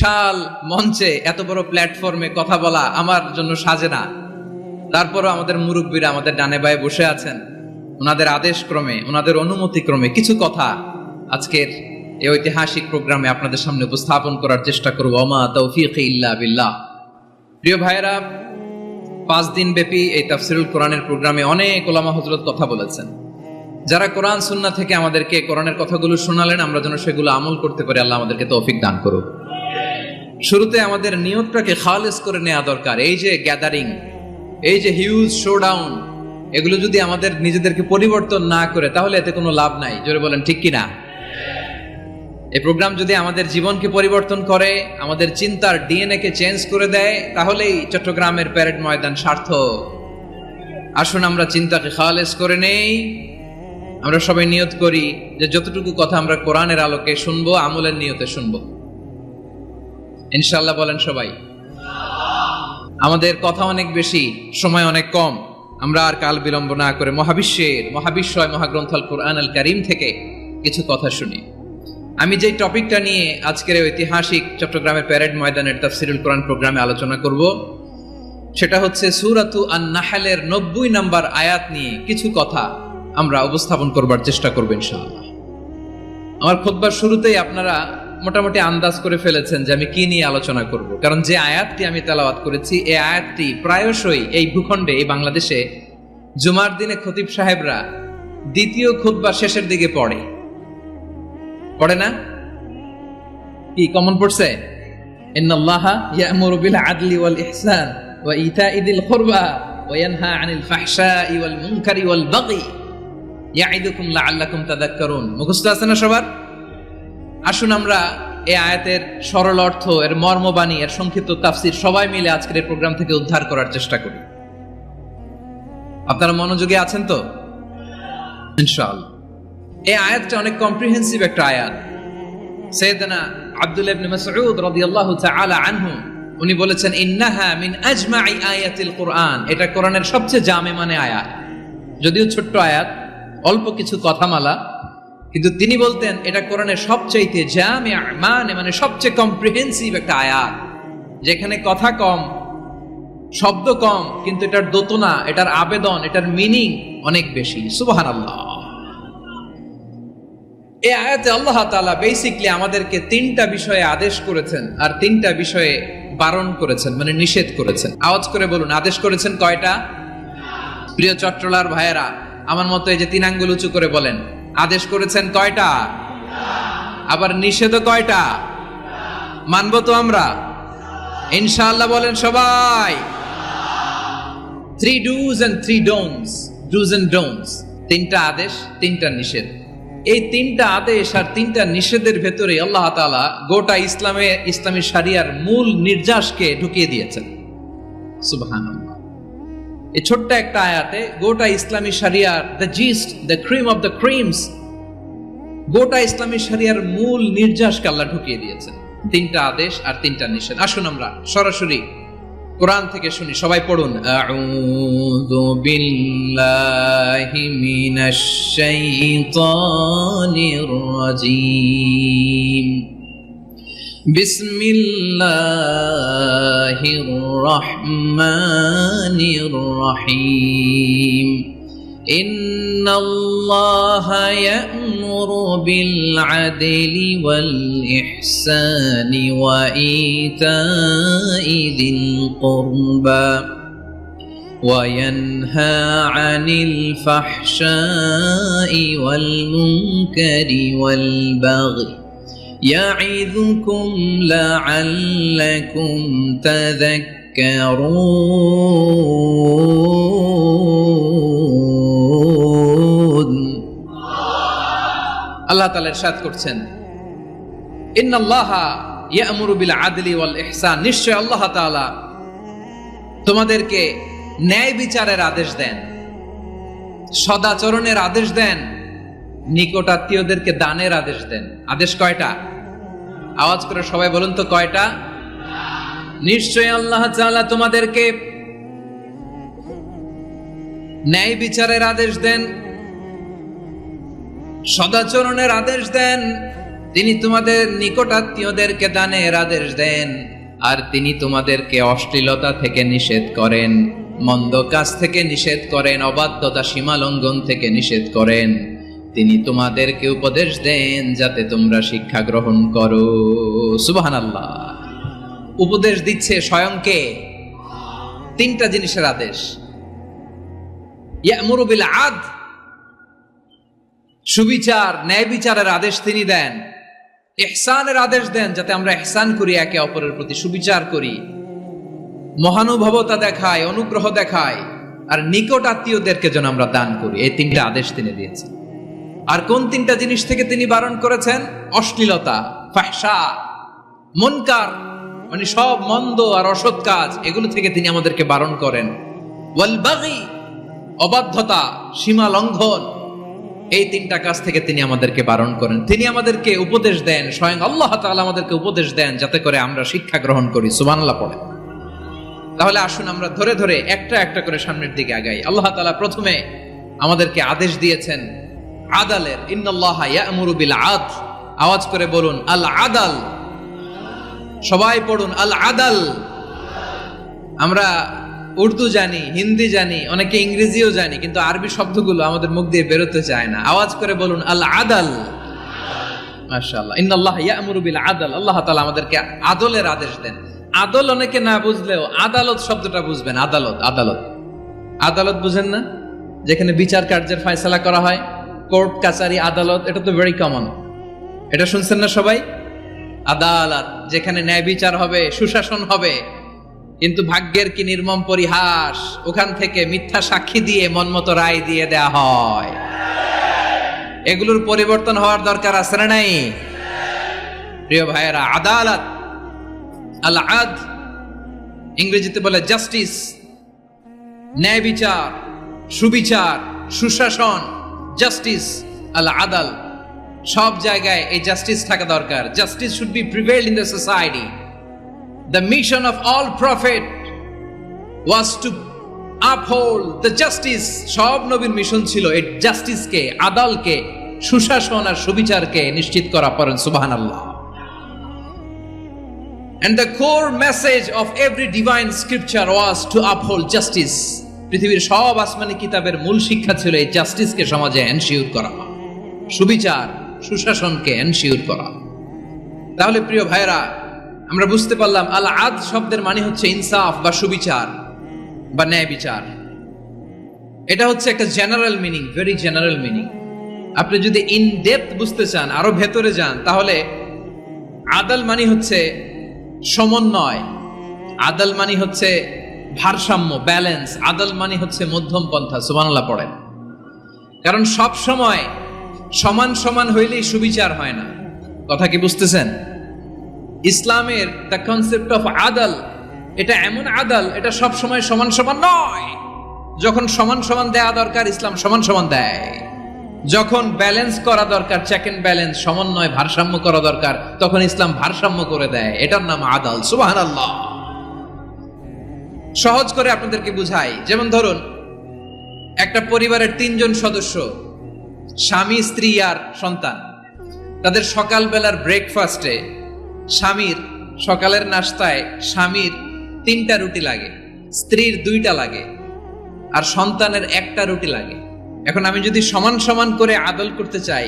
বিশাল মঞ্চে এত বড় প্ল্যাটফর্মে কথা বলা আমার জন্য সাজে না। তারপরও আমাদের মুরব্বীরা আমাদের ডানে বায়ে বসে আছেন, ওনাদের আদেশ ক্রমে, ওনাদের অনুমতি ক্রমে কিছু কথা আজকের এই ঐতিহাসিক প্রোগ্রামে আপনাদের সামনে উপস্থাপন করার চেষ্টা করব। ওমা তৌফিক ইল্লা বিল্লাহ। প্রিয় ভাইয়েরা, 5 দিন ব্যাপী এই তাফসিরুল কোরআনের প্রোগ্রামে অনেক ওলামা হযরত কথা বলেছেন। যারা কোরআন সুন্নাহ থেকে আমাদেরকে কোরআনের কথাগুলো শোনালেন, আমরা যেন সেগুলো আমল করতে পারি, আল্লাহ আমাদেরকে তৌফিক দান করুক। শুরুতে আমাদের নিয়তটাকে খালেস করে নেওয়া দরকার। এই যে গ্যাদারিং, এই যে হিউজ শোডাউন, এগুলো যদি আমাদের নিজেদেরকে পরিবর্তন না করে তাহলে এতে কোনো লাভ নাই। জোরে বলেন ঠিক কিনা? এই প্রোগ্রাম যদি আমাদের জীবনকে পরিবর্তন করে, আমাদের চিন্তার ডিএনএ কে চেঞ্জ করে দেয়, তাহলেই চট্টগ্রামের প্যারেড ময়দান সার্থক। আসুন আমরা চিন্তাকে খালেস করে নেই। আমরা সবাই নিয়ত করি যে যতটুকু কথা আমরা কোরআনের আলোকে শুনবো, আমলের নিয়তে শুনবো ইনশাআল্লাহ। বলেন সবাই। আমাদের কথা অনেক বেশি, সময় অনেক কম। আমরা আর কাল বিলম্ব না করে মহাবিশ্বয় মহাগ্রন্থ আল কুরআন আল কারীম থেকে কিছু কথা শুনি। আমি যে টপিকটা নিয়ে আজকের ঐতিহাসিক চট্টগ্রামের প্যারেড ময়দানের তাফসিরুল কোরআন প্রোগ্রামে আলোচনা করব, সেটা হচ্ছে সূরাতু আন-নাহলের 90 নম্বর আয়াত নিয়ে কিছু কথা আমরা উপস্থাপন করবার চেষ্টা করব ইনশাআল্লাহ। আমার খুতবার শুরুতেই আপনারা মোটামুটি আন্দাজ করে ফেলেছেন যে আমি কি নিয়ে আলোচনা করব, কারণ যে আয়াতটি আমি তেলাওয়াত করেছি এই আয়াতটি প্রায়শই এই ভূখণ্ডে, এই বাংলাদেশে জুমার দিনে খতিব সাহেবরা দ্বিতীয় খুতবার শেষের দিকে পড়ে না? কি কমন পড়ছে? ইন্নাল্লাহা ইয়া'মুরু বিল আদলি ওয়াল ইহসান ওয়া ইতা'i যিল কুরবা ওয়া ইয়ানহা আনিল ফাহশাই ওয়াল মুনকারি ওয়াল বাগি ইয়া'iদুকুম লাআল্লাকুম তাযাক্কারুন। মুখস্থ আছে না সবার? আসুন আমরা এই আয়াতের সরল অর্থ, এর মর্মবাণী, এর সংক্ষিপ্ত তাফসীর সবাই মিলে আজকের এই প্রোগ্রাম থেকে উদ্ধার করার চেষ্টা করি। আপনারা মনোযোগী আছেন তো? ইনশাআল্লাহ। এই আয়াতটা অনেক কম্প্রিহেন্সিভ একটা আয়াত। সাইয়েদনা আব্দুল্লাহ ইবনে মাসউদ রাদিয়াল্লাহু তাআলা আনহু উনি বলেছেন, ইন্নাহা মিন আজমাই আয়াতিল কুরআন। এটা কোরআনের সবচেয়ে জামে মানে আয়াত। যদিও ছোট্ট আয়াত, অল্প কিছু কথামালা, কিন্তু তিনি বলতেন এটা কোরআনের সবচাইতে জামিআ মানে সবচেয়ে কম্প্রিহেন্সিভ একটা আয়াত, যেখানে কথা কম, শব্দ কম, কিন্তু এটার দোতনা, এটার আবেদন, এটার মিনিং অনেক বেশি। সুবহানাল্লাহ। এই আয়াতে আল্লাহ তাআলা বেসিক্যালি আমাদেরকে 3টা বিষয়ে আদেশ করেছেন আর 3টা বিষয়ে বারণ করেছেন, মানে নিষেধ করেছেন। আওয়াজ করে বলুন, আদেশ করেছেন কয়টা? প্রিয় চট্টলার ভাইয়েরা, আমার মতো এই যে 3 আঙ্গুল উঁচু করে বলেন, আদেশ করেছেন কয়টা? আবার নিষেধও কয়টা? মানবো তো আমরা ইনশাআল্লাহ? বলেন সবাই। 3 do's and 3 don'ts, do's and don'ts। 3টা আদেশ, 3টা নিষেধ। এই 3টা আদেশ আর 3টা নিষেধের ভেতরে আল্লাহ তাআলা গোটা ইসলামী শরিয়ার মূল নির্যাসকে ঢুকিয়ে দিয়েছেন। সুবহানাল্লাহ। এই ছোট্ট একটা আয়াতে গোটা ইসলামী শরিয়ার, the gist, the cream of the creams, গোটা ইসলামী শরিয়ার মূল নির্যাসকে আল্লাহ ঢুকিয়ে দিয়েছেন। 3টা আদেশ আর 3টা নিষেধ। আসুন আমরা সরাসরি কোরআন থেকে শুনি, সবাই পড়ুন। আউযু বিল্লাহি মিনাশ শাইতানির রাজীম। বিসমিল্লাহির রহমানির রহিম। ইন্নাল্লাহা ইয়া'মুরু বিল আদলি ওয়াল ইহসানি ওয়া ইতা'i যিল কুরবা ওয়া ইয়ানহা আনিল ফাহশাই ওয়াল মুনকারি ওয়াল বাগি ইয়া'iযুকুম লা'আল্লাকুম তাযাক্কারুন। আল্লাহ তাআলা ইরশাদ করছেন, ইন্নাল্লাহা ইয়া'মুরু বিল আদলি ওয়াল ইহসান। নিশ্চয় আল্লাহ তাআলা তোমাদেরকে ন্যায় বিচারের আদেশ দেন, সদাচরণের আদেশ দেন, নিকট আত্মীয়দেরকে দানের আদেশ দেন। আদেশ কয়টা? আওয়াজ করে সবাই বলুন তো কয়টা? নিশ্চয় আল্লাহ তাআলা তোমাদেরকে ন্যায় বিচারের আদেশ দেন, সদাচরণের আদেশ দেন, তিনি তোমাদের নিকট আত্মীয়দেরকে দানের আদেশ দেন, আর তিনি তোমাদেরকে অশ্লীলতা থেকে নিষেধ করেন, মন্দ কাজ থেকে নিষেধ করেন, অবাধ্যতা সীমা লঙ্ঘন থেকে নিষেধ করেন। তিনি তোমাদেরকে উপদেশ দেন যাতে তোমরা শিক্ষা গ্রহণ করো। সুবহানাল্লাহ। উপদেশ দিচ্ছে স্বয়ংকে, তিনটা জিনিসের আদেশ। ইয়ামুরু বিল আদল, সুবিচার ন্যায় বিচারের আদেশ তিনি দেন। ইহসানের আদেশ দেন, যাতে আমরা ইহসান করি, একে অপরের প্রতি সুবিচার করি, মহানুভবতা দেখায়, অনুগ্রহ দেখায়, আর নিকট আত্মীয়দেরকে যেন আমরা দান করি। এই তিনটা আদেশ তিনি দিয়েছেন। আর কোন তিনটা জিনিস থেকে তিনি বারণ করেছেন? অশ্লীলতা, ফাহশা, মুনকার, মানে সব মন্দ আর অসৎ কাজ, এগুলো থেকে তিনি আমাদেরকে বারণ করেন। ওয়াল বাগি, অবাধ্যতা, সীমা লঙ্ঘন, এই তিনটা কাজ থেকে তিনি আমাদেরকে বারণ করেন। তিনি আমাদেরকে উপদেশ দেন, স্বয়ং আল্লাহ তাআলা আমাদেরকে উপদেশ দেন যাতে করে আমরা শিক্ষা গ্রহণ করি। সুবহানাল্লাহ পড়ে। তাহলে আসুন আমরা ধরে ধরে একটা একটা করে সামনের দিকে আগাই। আল্লাহ তাআলা প্রথমে আমাদেরকে আদেশ দিয়েছেন আদালের। ইন্নাল্লাহা ইয়া'মুরু বিল আদল। আওয়াজ করে বলুন আল আদাল। সবাই পড়ুন আল আদাল। আমরা উর্দু জানি, হিন্দি জানি, অনেকে ইংরেজিও জানি, কিন্তু আরবি শব্দগুলো আমাদের মুখ দিয়ে বেরোতে চায় না। আওয়াজ করে বলুন আল আদাল। মাশাআল্লাহ। ইন্নাল্লাহা ইয়া'মুরু বিল আদল। আল্লাহ তাআলা আমাদেরকে আদলের আদেশ দেন। আদল অনেকে না বুঝলেও আদালত শব্দটা বুঝবেন। আদালত, আদালত, আদালত বুঝেন না? যেখানে বিচার কার্যের ফয়সালা করা হয়, কোর্ট কাচারি আদালত, এটা তো ভেরি কমন। এটা শুনছেন না সবাই? আদালত, যেখানে ন্যায় বিচার হবে, সুশাসন হবে। কিন্তু ভাগ্যের কি নির্মম পরিহাস, ওখান থেকে মিথ্যা সাক্ষী দিয়ে মনমতো রায় দিয়ে দেয়া হয়। এগুলোর পরিবর্তন হওয়ার দরকার আছে না নাই? প্রিয় ভাইয়েরা, আদালত, আল আদল, ইংরেজিতে বলে জাস্টিস, ন্যায় বিচার, সুবিচার, সুশাসন, জাস্টিস, আল আদল। সব জায়গায় এই জাস্টিস থাকা দরকার। Justice should be prevail in the society. The mission of all prophet was to uphold the justice. সব নবীর মিশন ছিল এই জাস্টিসকে, আদালকে, সুশাসন আর সুবিচারকে নিশ্চিত করা। পড়েন সুবহানাল্লাহ। And the core message of every divine scripture was to uphold justice. পৃথিবীর সব আসমানি কিতাবের মূল শিক্ষা ছিল এই জাস্টিসকে সমাজে এনশিওর করা, সুবিচার, সুশাসনকে এনশিওর করা। তাহলে প্রিয় ভাইরা, আমরা বুঝতে পারলাম আল আদল শব্দের মানে হচ্ছে ইনসাফ বা সুবিচার বা ন্যায় বিচার। এটা হচ্ছে একটা general meaning, very general meaning. আপনি যদি ইন ডেপথ বুঝতে চান, আরো ভেতরে যান, তাহলে আদল মানে হচ্ছে সমন্বয়, আদল মানে হচ্ছে ভারসাম্য, ব্যালেন্স। আদল মানে হচ্ছে মধ্যম পন্থা। সুবহানাল্লাহ পড়েন। কারণ সব সময় সমান সমান হইলেই সুবিচার হয় না। কথা কি বুঝতেছেন? ইসলামের দ্য কনসেপ্ট অফ আদল, এটা এমন আদল, এটা সব সময় সমান সমান নয়। যখন সমান সমান দেয়া দরকার, ইসলাম সমান সমান দেয়। যখন ব্যালেন্স করা দরকার, চেক এন্ড ব্যালেন্স, সমন্বয়, ভারসাম্য করা দরকার, তখন ইসলাম ভারসাম্য করে দেয়। এটার নাম আদল। সুবহানাল্লাহ। সহজ করে আপনাদেরকে বুঝাই। যেমন ধরুন, একটা পরিবারের 3 জন সদস্য, স্বামী, স্ত্রী আর সন্তান। তাদের সকালবেলার ব্রেকফাস্টে, স্বামীর সকালের নাস্তায় স্বামীর 3টা রুটি লাগে, স্ত্রীর 2টা লাগে, আর সন্তানের 1টা রুটি লাগে। এখন আমি যদি সমান সমান করে আদল করতে চাই,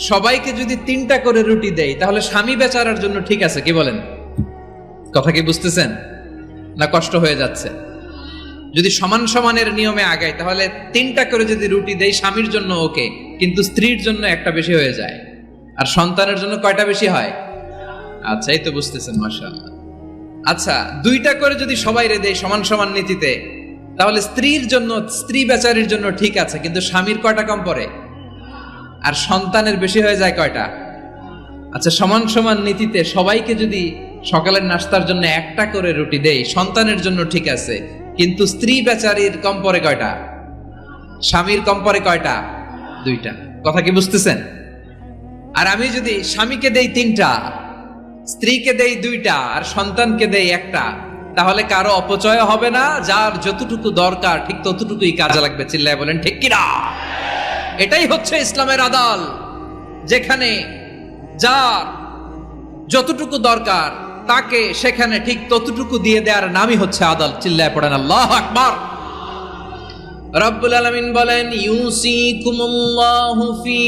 সবাইকে যদি 3টা করে রুটি দেই, তাহলে স্বামী বেচারার জন্য ঠিক আছে? কি বলেন? কথা কি বুঝতেছেন না কষ্ট হয়ে যাচ্ছে? যদি সমান সমানের নিয়মে আগাই, তাহলে 3টা করে যদি রুটি দেই, স্বামীর জন্য ওকে, কিন্তু স্ত্রীর জন্য 1টা বেশি হয়ে যায়। আর সন্তানের জন্য কয়টা বেশি হয়? আচ্ছা, এই তো বুঝতেছেন, মাশাআল্লাহ। আচ্ছা, 2টা করে যদি সবাই রে দেয় সমান সমান নীতিতে, তাহলে স্ত্রীর জন্য, স্ত্রী বেচারির জন্য ঠিক আছে, কিন্তু স্বামীর কয়টা কম পড়ে? আর সন্তানের বেশি হয়ে যায় কয়টা? আচ্ছা, সমান সমান নীতিতে সবাইকে যদি সকালের নাস্তার জন্য 1টা করে রুটি দেই, সন্তানের জন্য ঠিক আছে, কিন্তু স্ত্রী বেচারির কম পড়ে কয়টা? স্বামীর কম পড়ে কয়টা? 2টা। কথা কি বুঝতেছেন? আর আমি যদি স্বামীকে দেই 3টা, স্ত্রীকে দেই 2টা, আর সন্তানকে দেই 1টা, তাহলে কারো অপচয় হবে না। যার যতটুকু দরকার ঠিক ততটুকুই কাজে লাগবে। চিল্লায় বলেন ঠিক কিনা? এটাই হচ্ছে ইসলামের আদল, যেখানে যার যতটুকু দরকার তাকে সেখানে ঠিক ততটুকু দিয়ে দেওয়ার নামই হচ্ছে আদল। চিল্লায় পড়েন আল্লাহু আকবার। রব্বুল আলামিন বলেন, ইউসিকুমুল্লাহু ফি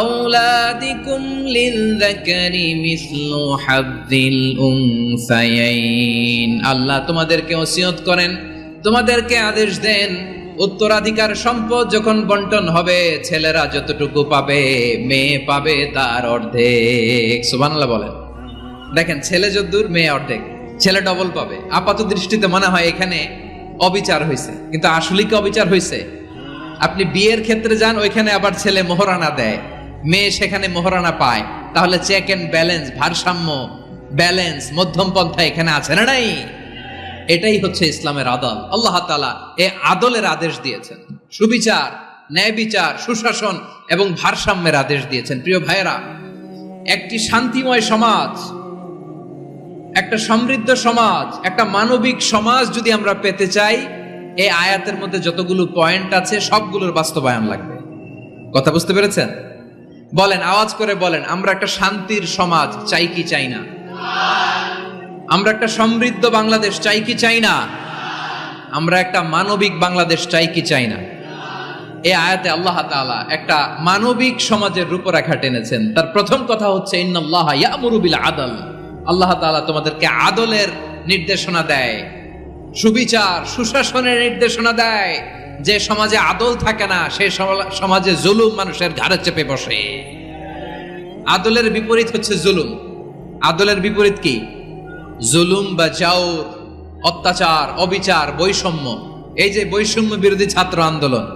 আওলাদিকুম লিযযাকারি মিসলু হাযযিল উনসায়াইন। আল্লাহ তোমাদেরকে ওসিয়ত করেন, তোমাদেরকে আদেশ দেন, উত্তরাধিকার সম্পদ যখন বন্টন হবে ছেলেরা যতটুকু পাবে মেয়ে পাবে তার অর্ধেক। সুবহানাল্লাহ বলেন। দেখেন, ছেলে যদ্দূর মেয়ে অর্ধেক, ছেলে ডবল পাবে। আপাত দৃষ্টিতে মনে হয় এখানে অবিচার হয়েছে, কিন্তু আসলে কি অবিচার হয়েছে? আপনি বিয়ের ক্ষেত্রে যান, ওইখানে আবার ছেলে মোহরানা দেয়, মেয়ে সেখানে মোহরানা পায়। তাহলে চেক এন্ড ব্যালেন্স, ভারসাম্য, ব্যালেন্স, মধ্যম পন্থা এখানে আছে না নাই? এটাই হচ্ছে ইসলামের আদল। আল্লাহ তাআলা এই আদলের আদেশ দিয়েছেন, সুবিচার, ন্যায় বিচার, সুশাসন এবং ভারসাম্যের আদেশ দিয়েছেন। প্রিয় ভাইয়েরা, একটি শান্তিময় সমাজ, একটা সমৃদ্ধ সমাজ, একটা মানবিক সমাজ যদি আমরা পেতে চাই, এই আয়াতের মধ্যে যতগুলো পয়েন্ট আছে সবগুলোর বাস্তবায়ন লাগবে। কথা বুঝতে পেরেছেন? বলেন, আওয়াজ করে বলেন, আমরা একটা শান্তির সমাজ চাই কি চাই না? আমরা একটা সমৃদ্ধ বাংলাদেশ চাই কি চাই না? আমরা একটা মানবিক বাংলাদেশ চাই কি চাই না? এই আয়াতে আল্লাহ তাআলা একটা মানবিক সমাজের রূপরেখা টেনেছেন। তার প্রথম কথা হচ্ছে, ইন্নাল্লাহা ইয়ামুরু বিল আদল। আল্লাহ তাআলা তোমাদেরকে আদলের নির্দেশনা দেয়, সুবিচার, সুশাসনের নির্দেশনা দেয়। যে সমাজে আদল থাকে না সে সমাজে জুলুম মানুষের ঘাড়ে চেপে বসে। আদলের বিপরীত হচ্ছে জুলুম। আদলের বিপরীত কি? জুলুম বা জাওর, অত্যাচার, অবিচার, বৈষম্য। এই যে বৈষম্য বিরোধী ছাত্র আন্দোলন,